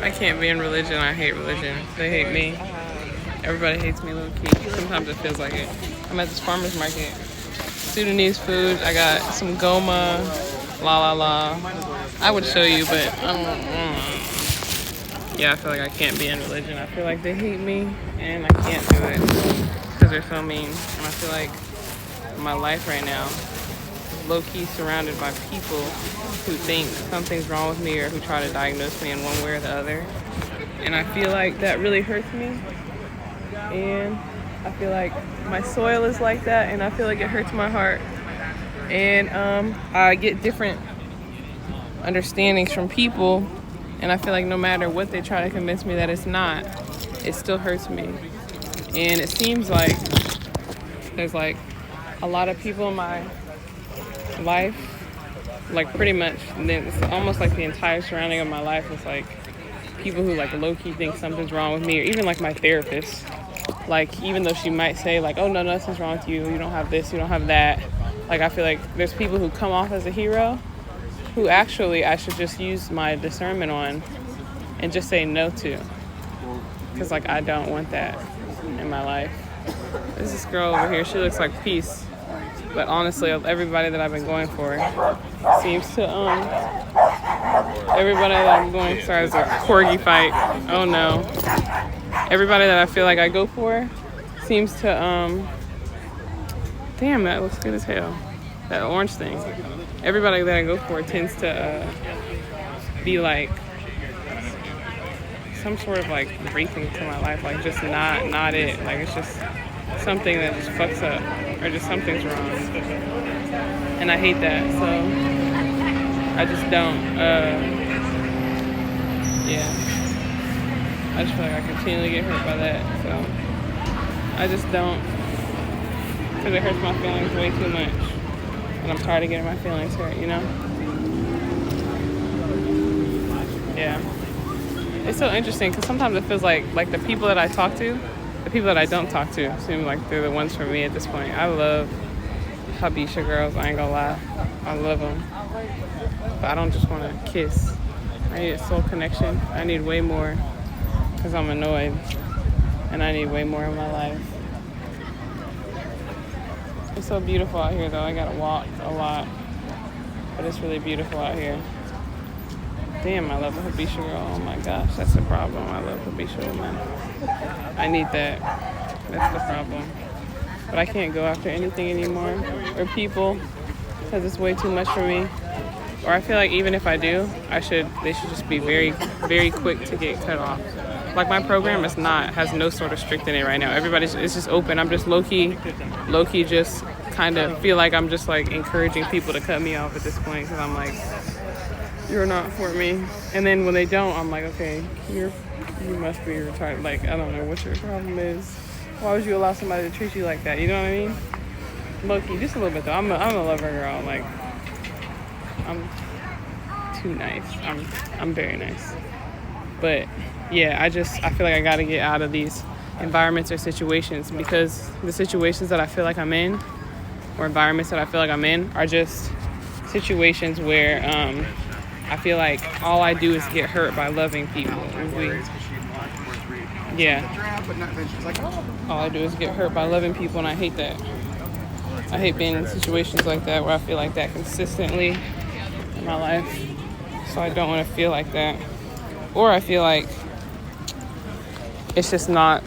I can't be in religion. I hate religion. They hate me. Everybody hates me low key. Sometimes it feels like it. I'm at this farmer's market. Sudanese food. I got some goma. La la la. I would show you, but yeah, I feel like I can't be in religion. I feel like they hate me, and I can't do it because they're so mean. And I feel like my life right now is low-key surrounded by people who think something's wrong with me or who try to diagnose me in one way or the other. And I feel like that really hurts me. And I feel like my soil is like that, and I feel like it hurts my heart. And I get different understandings from people, and I feel like no matter what they try to convince me that it's not, it still hurts me. And it seems like there's like a lot of people in my life, like pretty much, it's almost like the entire surrounding of my life is like people who like low-key think something's wrong with me, or even like my therapist. Like, even though she might say like, oh no, nothing's wrong with you, you don't have this, you don't have that. Like, I feel like there's people who come off as a hero who actually I should just use my discernment on and just say no to. Because like, I don't want that in my life. There's this girl over here, she looks like peace. But honestly, everybody that I've been going for seems to, everybody that I'm going, sorry, it's a corgi fight. Oh no. Everybody that I feel like I go for seems to, damn, that looks good as hell. That orange thing. Everybody that I go for tends to be like some sort of like briefing to my life, like just not it. Like it's just something that just fucks up, or just something's wrong. And I hate that, so I just don't, yeah. I just feel like I continually get hurt by that, so I just don't, because it hurts my feelings way too much, and I'm tired of getting my feelings hurt, you know? Yeah. It's so interesting, because sometimes it feels like the people that I talk to, the people that I don't talk to, seem like they're the ones for me at this point. I love Habesha girls, I ain't gonna lie. I love them. But I don't just want to kiss. I need a soul connection. I need way more. Because I'm annoyed, and I need way more in my life. It's so beautiful out here, though. I gotta walk a lot, but it's really beautiful out here. Damn, I love a Habesha girl. Oh my gosh, that's the problem. I love Habesha women. I need that. That's the problem. But I can't go after anything anymore, or people, because it's way too much for me. Or I feel like even if I do, they should just be very, very quick to get cut off. Like, my program has no sort of strict in it right now. It's just open. I'm just low-key just kind of feel like I'm just like encouraging people to cut me off at this point, because I'm like, you're not for me. And then when they don't, I'm like, okay, you must be retarded. Like, I don't know what your problem is. Why would you allow somebody to treat you like that? You know what I mean? Low-key, just a little bit though. I'm a lover girl. Like, I'm too nice. I'm very nice. But yeah, I feel like I got to get out of these environments or situations, because the situations that I feel like I'm in, or environments that I feel like I'm in, are just situations where I feel like all I do is get hurt by loving people. All I do is get hurt by loving people, and I hate that. I hate being in situations like that where I feel like that consistently in my life. So I don't want to feel like that. Or I feel like it's just not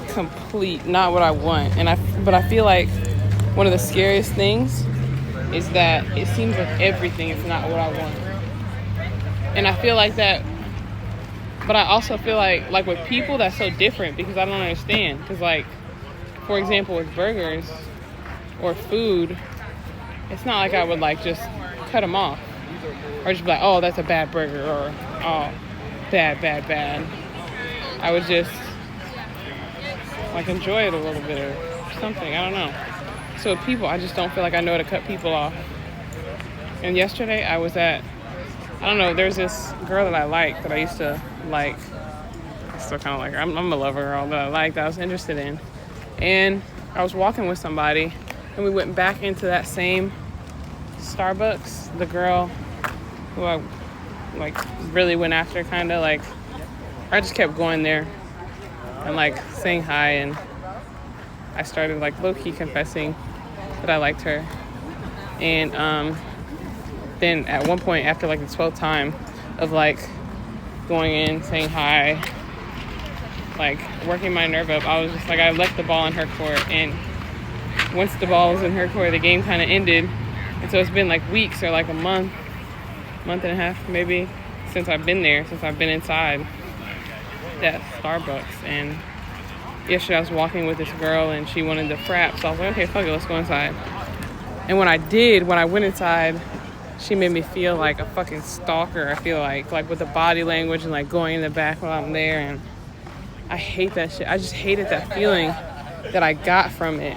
complete, not what I want. But I feel like one of the scariest things is that it seems like everything is not what I want. And I feel like that, but I also feel like with people, that's so different, because I don't understand. Because like, for example, with burgers or food, it's not like I would like just cut them off. Or just be like, oh, that's a bad burger, or oh, bad. I would just like enjoy it a little bit or something. I don't know. So with people, I just don't feel like I know how to cut people off. And yesterday I was at, I don't know, there's this girl that I like, that I used to like. I still kind of like her. I'm a lover girl that I liked, that I was interested in. And I was walking with somebody, and we went back into that same Starbucks. The girl who I like really went after, kind of like I just kept going there and like saying hi, and I started like low-key confessing that I liked her. And then at one point, after like the 12th time of like going in, saying hi, like working my nerve up, I was just like, I left the ball in her court. And once the ball was in her court, the game kind of ended. And so it's been like weeks or like a month and a half maybe since I've been there, since I've been inside that Starbucks. And yesterday I was walking with this girl and she wanted the frap, so I was like, okay, fuck it, let's go inside. And when I went inside, she made me feel like a fucking stalker. I feel like with the body language and like going in the back while I'm there. And I hate that shit. I just hated that feeling that I got from it.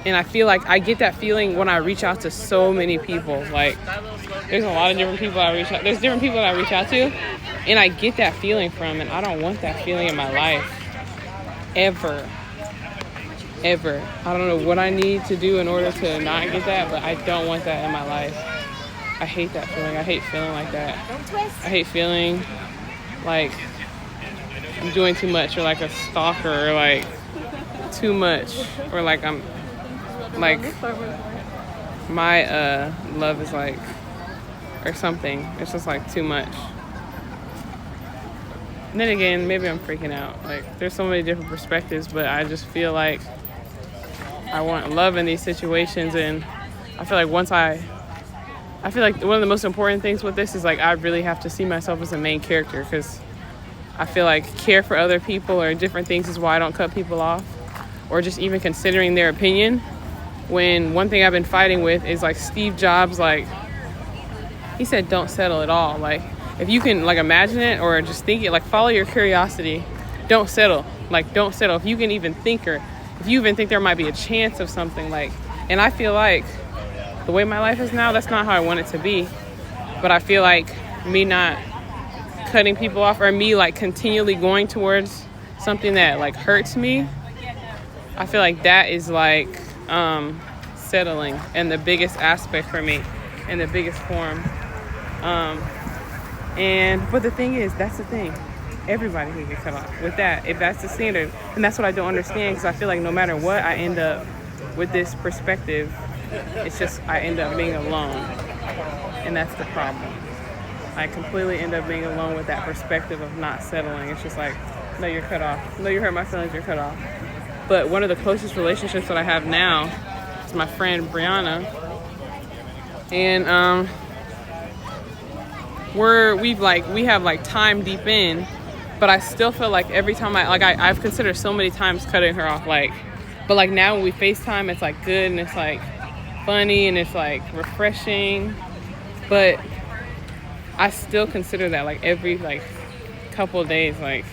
And I feel like I get that feeling when I reach out to so many people. Like, there's a lot of different people there's different people that I reach out to, and I get that feeling from, and I don't want that feeling in my life. Ever. I don't know what I need to do in order to not get that, but I don't want that in my life. I hate that feeling. I hate feeling like that. I hate feeling like I'm doing too much, or like a stalker, or like too much, or like I'm like my love is like, or something. It's just like too much. And then again, maybe I'm freaking out. Like, there's so many different perspectives, but I just feel like I want love in these situations. And I feel like I feel like one of the most important things with this is like I really have to see myself as a main character, because I feel like care for other people or different things is why I don't cut people off, or just even considering their opinion. When one thing I've been fighting with is like Steve Jobs, like he said, don't settle at all. Like, if you can like imagine it or just think it, like follow your curiosity, don't settle. Like, don't settle. If you can even think, or if you even think there might be a chance of something, like, and I feel like the way my life is now, that's not how I want it to be. But I feel like me not cutting people off, or me like continually going towards something that like hurts me, I feel like that is like settling, and the biggest aspect for me, and the biggest form. But the thing is, that's the thing. Everybody can get cut off with that, if that's the standard. And that's what I don't understand, because I feel like no matter what, I end up with this perspective. It's just I end up being alone, and that's the problem. I completely end up being alone with that perspective of not settling. It's just like, no, you're cut off. No, you hurt my feelings, you're cut off. But one of the closest relationships that I have now is my friend Brianna, and we have like time deep in, but I still feel like every time I've considered so many times cutting her off, like, but like now when we FaceTime, it's like good, and it's like funny, and it's like refreshing, but I still consider that like every like couple of days, like,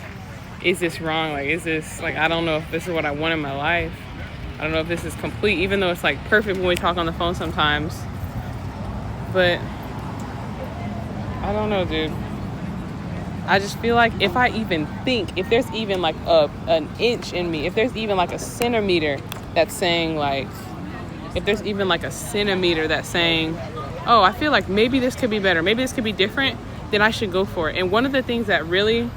is this wrong? Like, is this like, I don't know if this is what I want in my life. I don't know if this is complete, even though it's like perfect when we talk on the phone sometimes. But I don't know, dude. I just feel like if I even think, if there's even like an inch in me, if there's even like a centimeter that's saying like, if there's even like a centimeter that's saying, oh, I feel like maybe this could be better, maybe this could be different, then I should go for it. And one of the things that really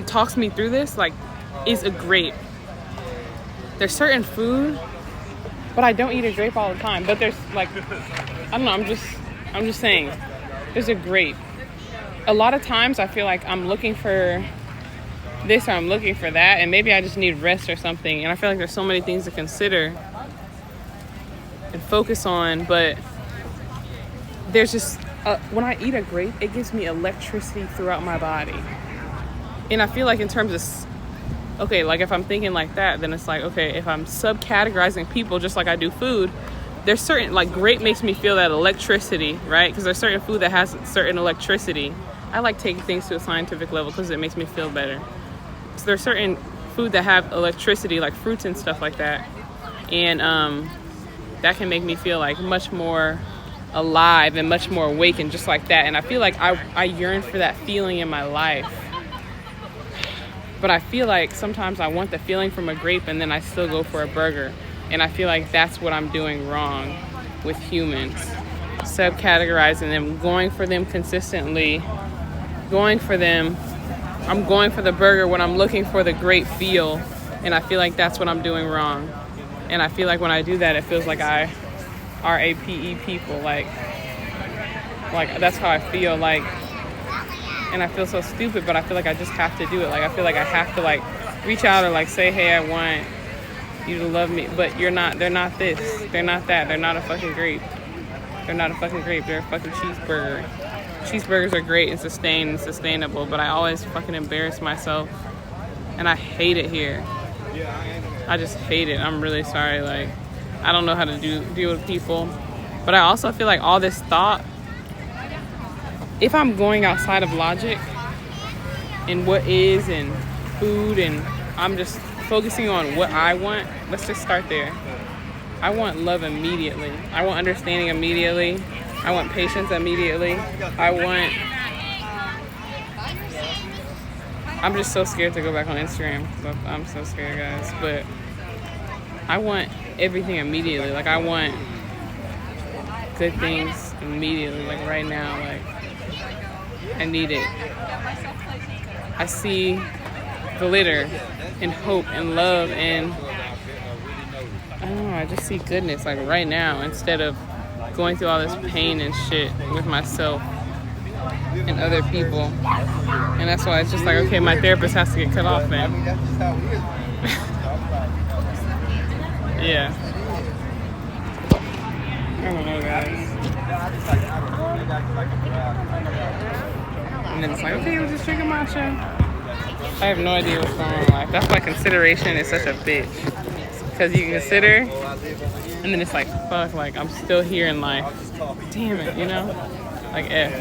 talks me through this, like, is a grape. There's certain food, but I don't eat a grape all the time. But there's like, I don't know, I'm just saying, there's a grape. A lot of times I feel like I'm looking for this or I'm looking for that, and maybe I just need rest or something. And I feel like there's so many things to consider and focus on, but there's just when I eat a grape, it gives me electricity throughout my body. And I feel like in terms of, okay, like if I'm thinking like that, then it's like, okay, if I'm subcategorizing people just like I do food, there's certain, like grape makes me feel that electricity, right? Because there's certain food that has certain electricity. I like taking things to a scientific level because it makes me feel better. So there's certain food that have electricity, like fruits and stuff like that. And that can make me feel like much more alive and much more awake and just like that. And I feel like I yearn for that feeling in my life. But I feel like sometimes I want the feeling from a grape and then I still go for a burger. And I feel like that's what I'm doing wrong with humans. subcategorizing them, going for them consistently, going for them. I'm going for the burger when I'm looking for the great feel, and I feel like that's what I'm doing wrong. And I feel like when I do that, it feels like I RAPE people, like that's how I feel, like, and I feel so stupid, but I feel like I just have to do it. Like, I feel like I have to, like, reach out or, like, say, hey, I want you to love me, but they're not this, they're not that, they're not a fucking grape. They're not a fucking grape, they're a fucking cheeseburger. Cheeseburgers are great and sustainable, but I always fucking embarrass myself, and I hate it here. I just hate it. I'm really sorry. Like, I don't know how to deal with people, but I also feel like all this thought, if I'm going outside of logic and what is and food, and I'm just focusing on what I want, let's just start there. I want love immediately. I want understanding immediately. I want patience immediately. I'm just so scared to go back on Instagram. I'm so scared, guys. But I want everything immediately. Like, I want good things immediately. Like, right now. Like, I need it. I see glitter and hope and love, and I don't know, I just see goodness, like, right now, instead of going through all this pain and shit with myself and other people. And that's why it's just like, okay, my therapist has to get cut off, man. Yeah. I don't know, guys. And then it's like, okay, we're just drinking matcha. I have no idea what's going on in life. That's why consideration is such a bitch. Because you consider, and then it's like, fuck, like, I'm still here in life. Damn it, you know? Like, F.